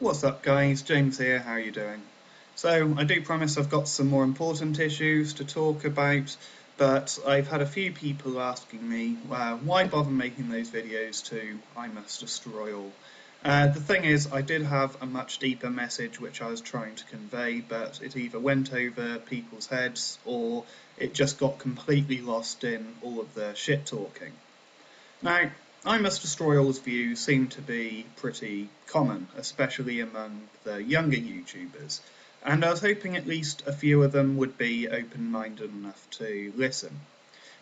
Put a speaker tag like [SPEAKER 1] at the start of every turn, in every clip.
[SPEAKER 1] What's up guys, James here, how are you doing? So I do promise I've got some more important issues to talk about, but I've had a few people asking me, why bother making those videos to I Must Destroy All? The thing is, I did have a much deeper message which I was trying to convey, but it either went over people's heads or it just got completely lost in all of the shit talking. Now, I Must Destroy All's views seem to be pretty common, especially among the younger YouTubers, and I was hoping at least a few of them would be open-minded enough to listen.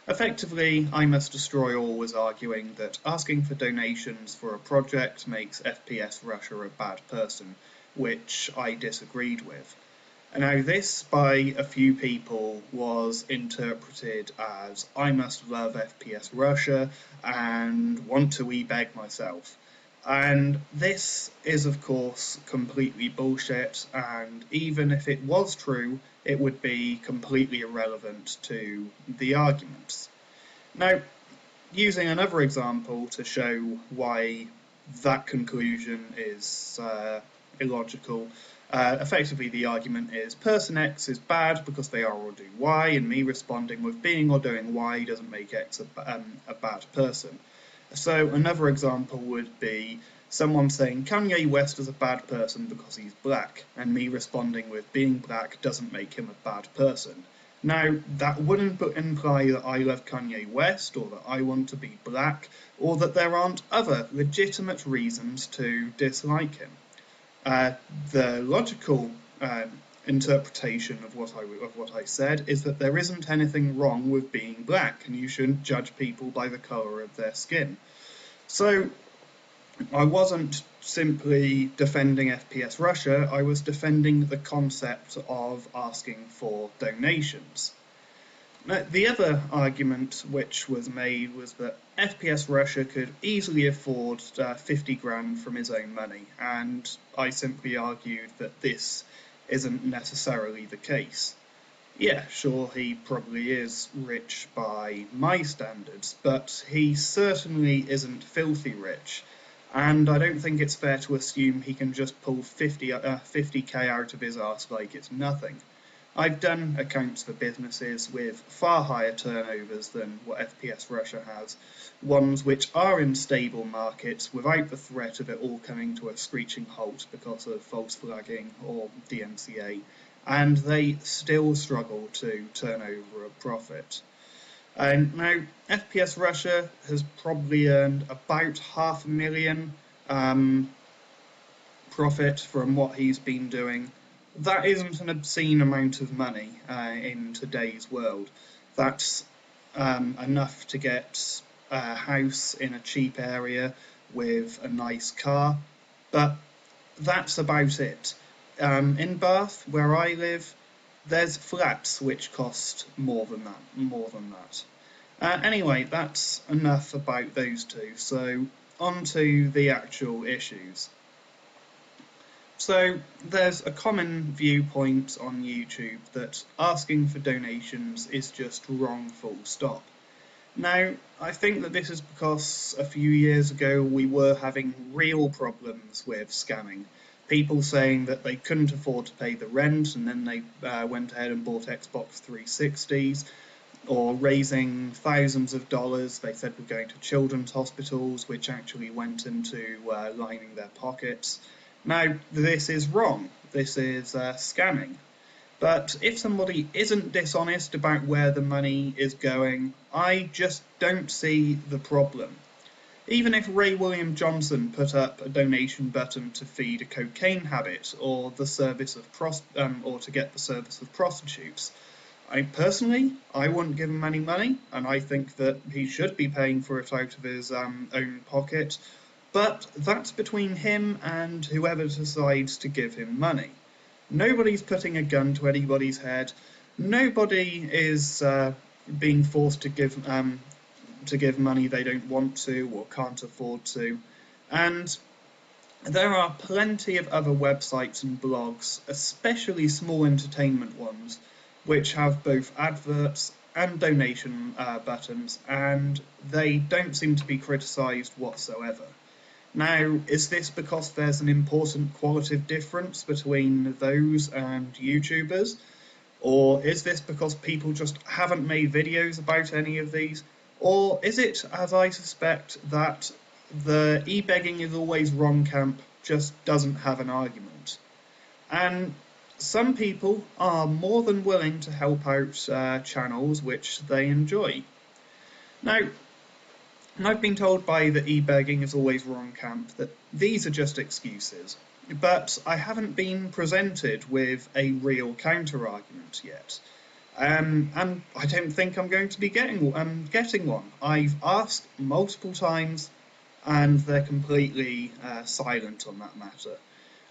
[SPEAKER 1] Effectively, I Must Destroy All was arguing that asking for donations for a project makes FPS Russia a bad person, which I disagreed with. Now, this by a few people was interpreted as I must love FPS Russia and want to ebeg myself. And this is, of course, completely bullshit, and even if it was true, it would be completely irrelevant to the arguments. Now, using another example to show why that conclusion is illogical, effectively the argument is person X is bad because they are or do Y, and me responding with being or doing Y doesn't make X a bad person. So another example would be someone saying Kanye West is a bad person because he's black, and me responding with being black doesn't make him a bad person. Now, that wouldn't imply that I love Kanye West, or that I want to be black, or that there aren't other legitimate reasons to dislike him. The logical interpretation of what I said is that there isn't anything wrong with being black, and you shouldn't judge people by the colour of their skin. So I wasn't simply defending FPS Russia, I was defending the concept of asking for donations. Now, the other argument which was made was that FPS Russia could easily afford 50 grand from his own money, and I simply argued that this isn't necessarily the case. Yeah, sure, he probably is rich by my standards, but he certainly isn't filthy rich, and I don't think it's fair to assume he can just pull 50k out of his arse like it's nothing. I've done accounts for businesses with far higher turnovers than what FPS Russia has, ones which are in stable markets without the threat of it all coming to a screeching halt because of false flagging or DMCA, and they still struggle to turn over a profit. Now, FPS Russia has probably earned about $500,000 profit from what he's been doing. That isn't an obscene amount of money in today's world. That's enough to get a house in a cheap area with a nice car, but that's about it. In Bath, where I live, there's flats which cost more than that. Anyway, that's enough about those two, so on to the actual issues. So there's a common viewpoint on YouTube that asking for donations is just wrong, full stop. Now, I think that this is because a few years ago we were having real problems with scamming. People saying that they couldn't afford to pay the rent and then they went ahead and bought Xbox 360s, or raising thousands of dollars they said were going to children's hospitals, which actually went into lining their pockets. Now, this is wrong. This is scamming. But if somebody isn't dishonest about where the money is going, I just don't see the problem. Even if Ray William Johnson put up a donation button to feed a cocaine habit or the service of or to get the service of prostitutes, I wouldn't give him any money, and I think that he should be paying for it out of his own pocket. But that's between him and whoever decides to give him money. Nobody's putting a gun to anybody's head. Nobody is being forced to give money they don't want to or can't afford to. And there are plenty of other websites and blogs, especially small entertainment ones, which have both adverts and donation buttons, and they don't seem to be criticised whatsoever. Now, is this because there's an important qualitative difference between those and YouTubers? Or is this because people just haven't made videos about any of these? Or is it, as I suspect, that the Ebegging is always wrong camp just doesn't have an argument? And some people are more than willing to help out channels which they enjoy. Now, I've been told by the e-begging is always wrong camp that these are just excuses, but I haven't been presented with a real counter-argument yet. And I don't think I'm going to be getting one. I've asked multiple times, and they're completely silent on that matter.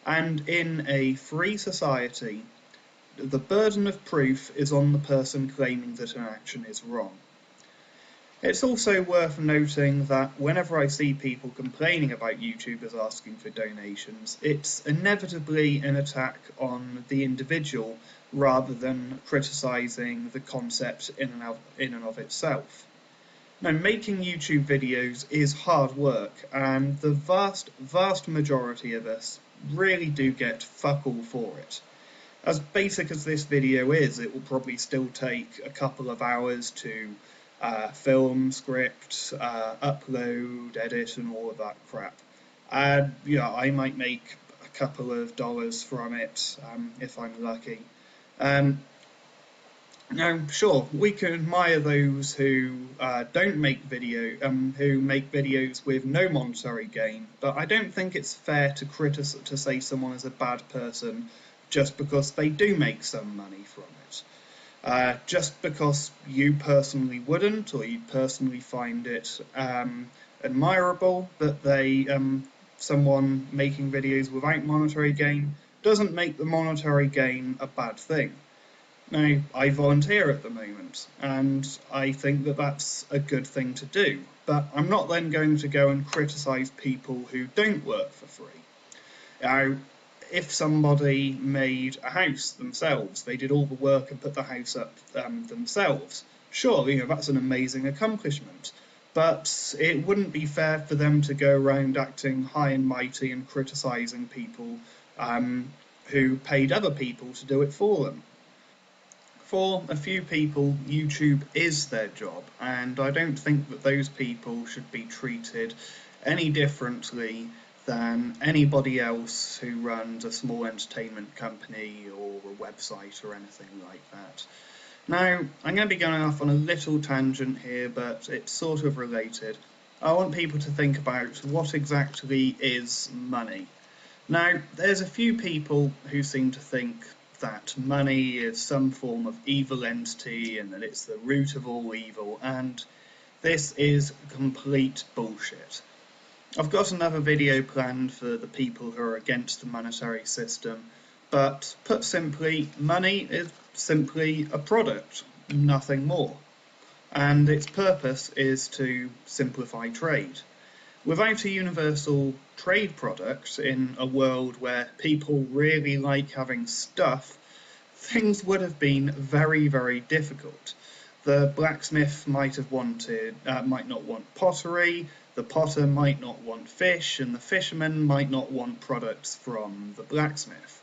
[SPEAKER 1] And in a free society, the burden of proof is on the person claiming that an action is wrong. It's also worth noting that whenever I see people complaining about YouTubers asking for donations, it's inevitably an attack on the individual rather than criticising the concept in and of itself. Now, making YouTube videos is hard work, and the vast majority of us really do get fuck all for it. As basic as this video is, it will probably still take a couple of hours to film, script, upload, edit, and all of that crap. I might make a couple of dollars from it if I'm lucky. Now, sure, we can admire those who don't make who make videos with no monetary gain, but I don't think it's fair to say someone is a bad person just because they do make some money from it. Just because you personally wouldn't, or you personally find it admirable that someone making videos without monetary gain, doesn't make the monetary gain a bad thing. Now, I volunteer at the moment, and I think that that's a good thing to do, but I'm not then going to go and criticise people who don't work for free. Now, if somebody made a house themselves, they did all the work and put the house up themselves, sure, that's an amazing accomplishment. But it wouldn't be fair for them to go around acting high and mighty and criticising people who paid other people to do it for them. For a few people, YouTube is their job, and I don't think that those people should be treated any differently than anybody else who runs a small entertainment company or a website or anything like that. Now, I'm going to be going off on a little tangent here, but it's sort of related. I want people to think about what exactly is money. Now, there's a few people who seem to think that money is some form of evil entity and that it's the root of all evil, and this is complete bullshit. I've got another video planned for the people who are against the monetary system, but put simply, money is simply a product, nothing more, and its purpose is to simplify trade. Without a universal trade product in a world where people really like having stuff, things would have been very, very difficult. The blacksmith might not want pottery, the potter might not want fish, and the fisherman might not want products from the blacksmith.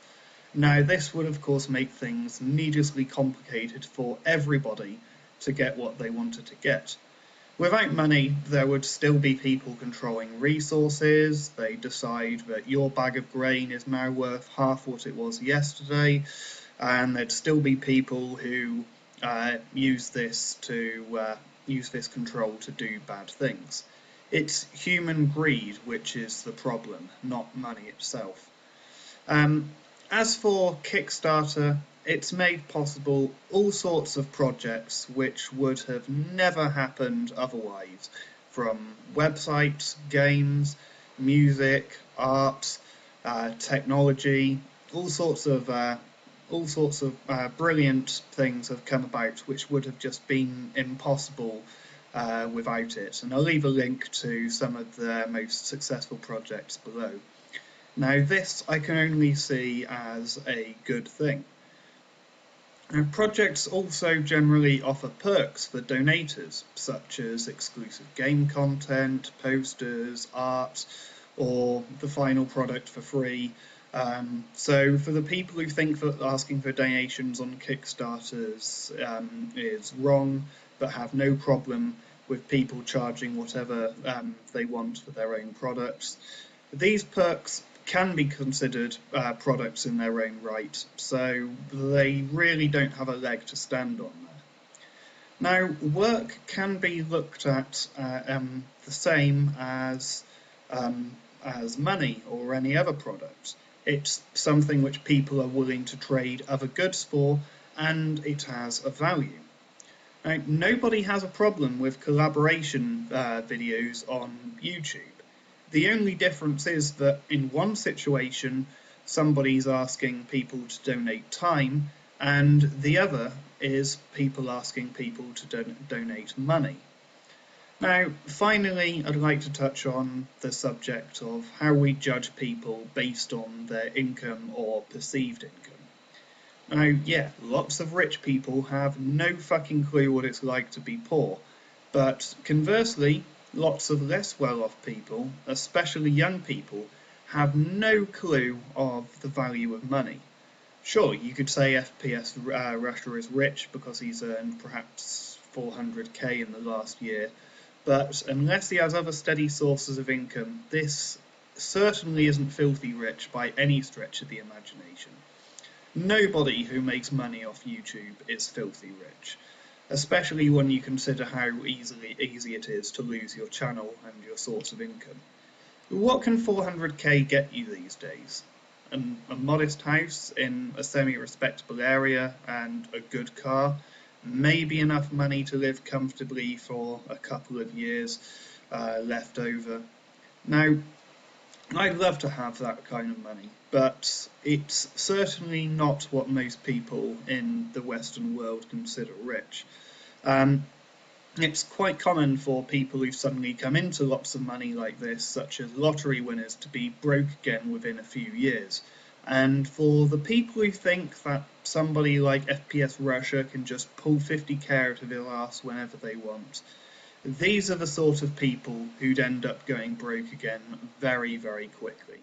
[SPEAKER 1] Now, this would of course make things needlessly complicated for everybody to get what they wanted to get. Without money, there would still be people controlling resources. They decide that your bag of grain is now worth half what it was yesterday, and there'd still be people who use this control to do bad things. It's human greed which is the problem, not money itself. As for Kickstarter, it's made possible all sorts of projects which would have never happened otherwise, from websites, games, music, art, technology, all sorts of brilliant things have come about which would have just been impossible without it. And I'll leave a link to some of the most successful projects below. Now, this I can only see as a good thing. Now, projects also generally offer perks for donators, such as exclusive game content, posters, art, or the final product for free. So for the people who think that asking for donations on Kickstarters is wrong, but have no problem with people charging whatever they want for their own products, these perks can be considered products in their own right, so they really don't have a leg to stand on there. Now, work can be looked at the same as money or any other product. It's something which people are willing to trade other goods for, and it has a value. Now, nobody has a problem with collaboration videos on YouTube. The only difference is that in one situation, somebody's asking people to donate time, and the other is people asking people to donate money. Now, finally, I'd like to touch on the subject of how we judge people based on their income or perceived income. Now, yeah, lots of rich people have no fucking clue what it's like to be poor, but conversely, lots of less well-off people, especially young people, have no clue of the value of money. Sure, you could say FPS Russia is rich because he's earned perhaps 400k in the last year, but unless he has other steady sources of income, this certainly isn't filthy rich by any stretch of the imagination. Nobody who makes money off YouTube is filthy rich, especially when you consider how easy it is to lose your channel and your source of income. What can 400k get you these days? A modest house in a semi-respectable area and a good car, maybe enough money to live comfortably for a couple of years left over. Now, I'd love to have that kind of money, but it's certainly not what most people in the Western world consider rich. It's quite common for people who've suddenly come into lots of money like this, such as lottery winners, to be broke again within a few years. And for the people who think that somebody like FPS Russia can just pull 50k out of their arse whenever they want, these are the sort of people who'd end up going broke again very, very quickly.